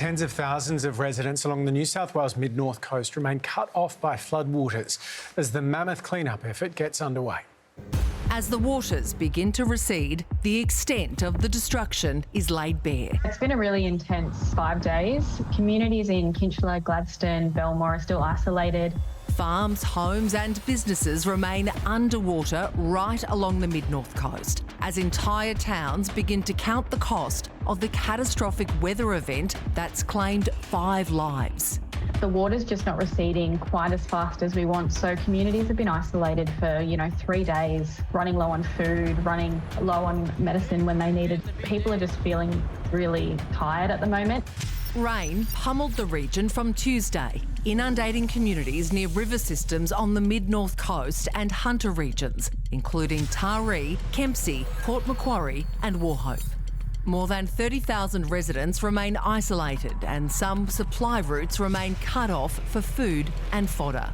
Tens of thousands of residents along the New South Wales mid-north coast remain cut off by floodwaters as the mammoth clean-up effort gets underway. As the waters begin to recede, the extent of the destruction is laid bare. It's been a really intense 5 days. Communities in Cundletown, Gladstone, Belmore are still isolated. Farms, homes and businesses remain underwater right along the mid-north coast as entire towns begin to count the cost of the catastrophic weather event that's claimed 5 lives. The water's just not receding quite as fast as we want, so communities have been isolated for, 3 days, running low on food, running low on medicine when they needed. People are just feeling really tired at the moment. Rain pummeled the region from Tuesday, inundating communities near river systems on the mid-north coast and Hunter regions, including Taree, Kempsey, Port Macquarie and Wauchope. More than 30,000 residents remain isolated and some supply routes remain cut off for food and fodder.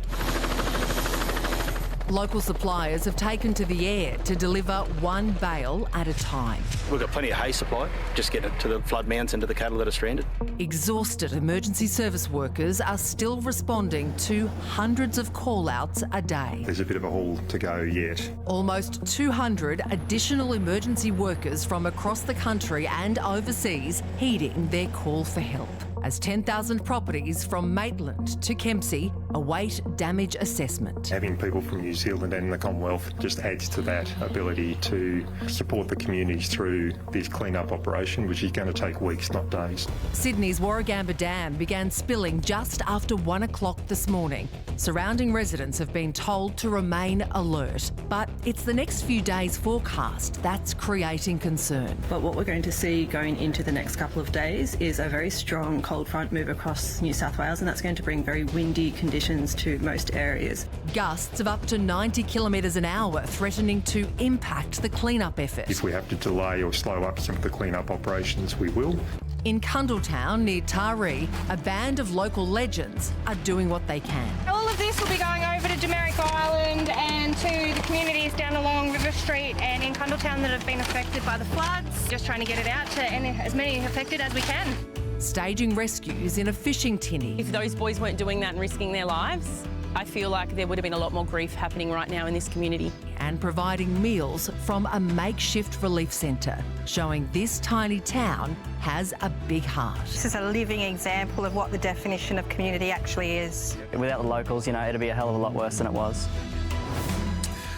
Local suppliers have taken to the air to deliver 1 bale at a time. We've got plenty of hay supply, just get it to the flood mounds and to the cattle that are stranded. Exhausted emergency service workers are still responding to hundreds of call-outs a day. There's a bit of a haul to go yet. Almost 200 additional emergency workers from across the country and overseas heeding their call for help, as 10,000 properties from Maitland to Kempsey await damage assessment. Having people from New Zealand and the Commonwealth just adds to that ability to support the communities through this clean-up operation, which is going to take weeks, not days. Sydney's Warragamba Dam began spilling just after 1 o'clock this morning. Surrounding residents have been told to remain alert, but it's the next few days' forecast that's creating concern. But what we're going to see going into the next couple of days is a very strong cold front move across New South Wales, and that's going to bring very windy conditions to most areas. Gusts of up to 90 kilometres an hour threatening to impact the clean-up effort. If we have to delay or slow up some of the clean-up operations, we will. In Cundletown, near Taree, a band of local legends are doing what they can. All of this will be going over to Jamaica Island and to the communities down along River Street and in Cundletown that have been affected by the floods. Just trying to get it out to as many affected as we can. Staging rescues in a fishing tinny. If those boys weren't doing that and risking their lives, I feel like there would have been a lot more grief happening right now in this community. And providing meals from a makeshift relief centre, showing this tiny town has a big heart. This is a living example of what the definition of community actually is. Without the locals, it'd be a hell of a lot worse than it was.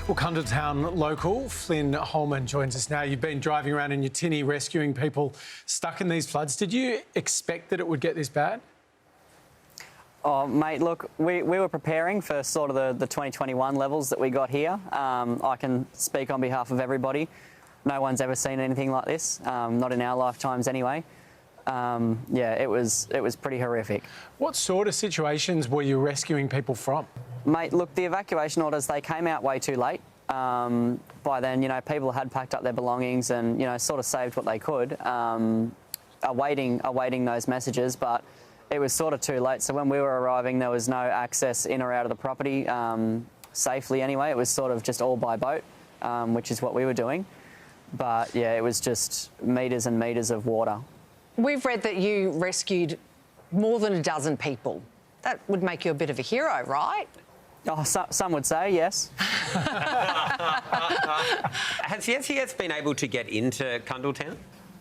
Well, Cundletown local Flynn Holman joins us now. You've been driving around in your tinny rescuing people stuck in these floods. Did you expect that it would get this bad? Oh, mate, look, we were preparing for sort of the 2021 levels that we got here. I can speak on behalf of everybody. No one's ever seen anything like this, not in our lifetimes anyway. It was pretty horrific. What sort of situations were you rescuing people from? Mate, look, the evacuation orders, they came out way too late. By then, people had packed up their belongings and, sort of saved what they could, awaiting those messages, but it was sort of too late. So when we were arriving, there was no access in or out of the property safely anyway. It was sort of just all by boat, which is what we were doing. But, yeah, it was just metres and metres of water. We've read that you rescued more than a dozen people. That would make you a bit of a hero, right? Oh, some would say, yes. Has the SES been able to get into Cundletown?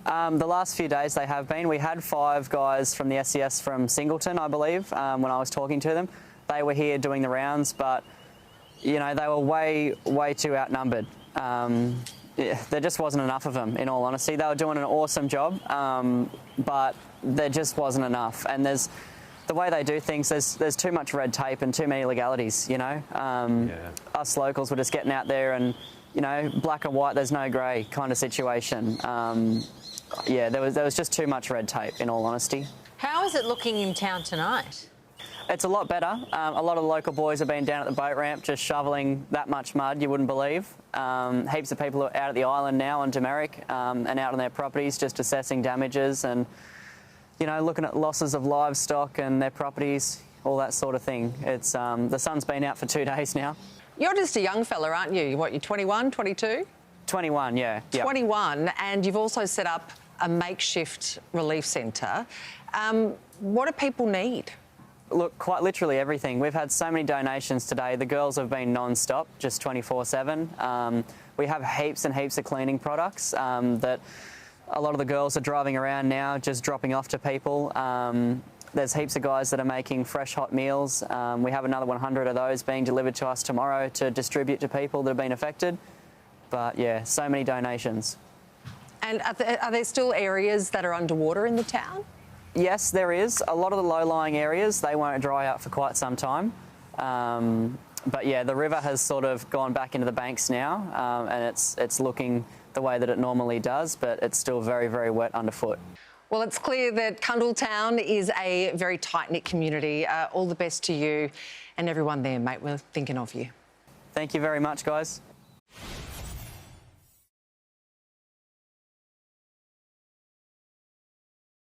The last few days they have been. We had 5 guys from the SES from Singleton, I believe, when I was talking to them. They were here doing the rounds, but, they were way too outnumbered. There just wasn't enough of them, in all honesty. They were doing an awesome job, but there just wasn't enough. And the way they do things, there's too much red tape and too many legalities, Us locals were just getting out there and, black and white, there's no grey kind of situation. There was just too much red tape, in all honesty. How is it looking in town tonight? It's a lot better. A lot of the local boys have been down at the boat ramp just shoveling that much mud, you wouldn't believe. Heaps of people are out at the island now on Jamaica and out on their properties just assessing damages and, looking at losses of livestock and their properties, all that sort of thing. It's the sun's been out for 2 days now. You're just a young fella, aren't you? What, you're 21, 22? 21, yeah. 21, and you've also set up a makeshift relief centre. What do people need? Look, quite literally everything. We've had so many donations today. The girls have been non-stop, just 24/7. We have heaps and heaps of cleaning products that a lot of the girls are driving around now, just dropping off to people. There's heaps of guys that are making fresh hot meals. We have another 100 of those being delivered to us tomorrow to distribute to people that have been affected. But yeah, so many donations. And are there still areas that are underwater in the town? Yes, there is. A lot of the low-lying areas, they won't dry up for quite some time. But yeah, the river has sort of gone back into the banks now, and it's looking the way that it normally does, but it's still very, very wet underfoot. Well, it's clear that Cundletown is a very tight-knit community. All the best to you and everyone there, mate. We're thinking of you. Thank you very much, guys.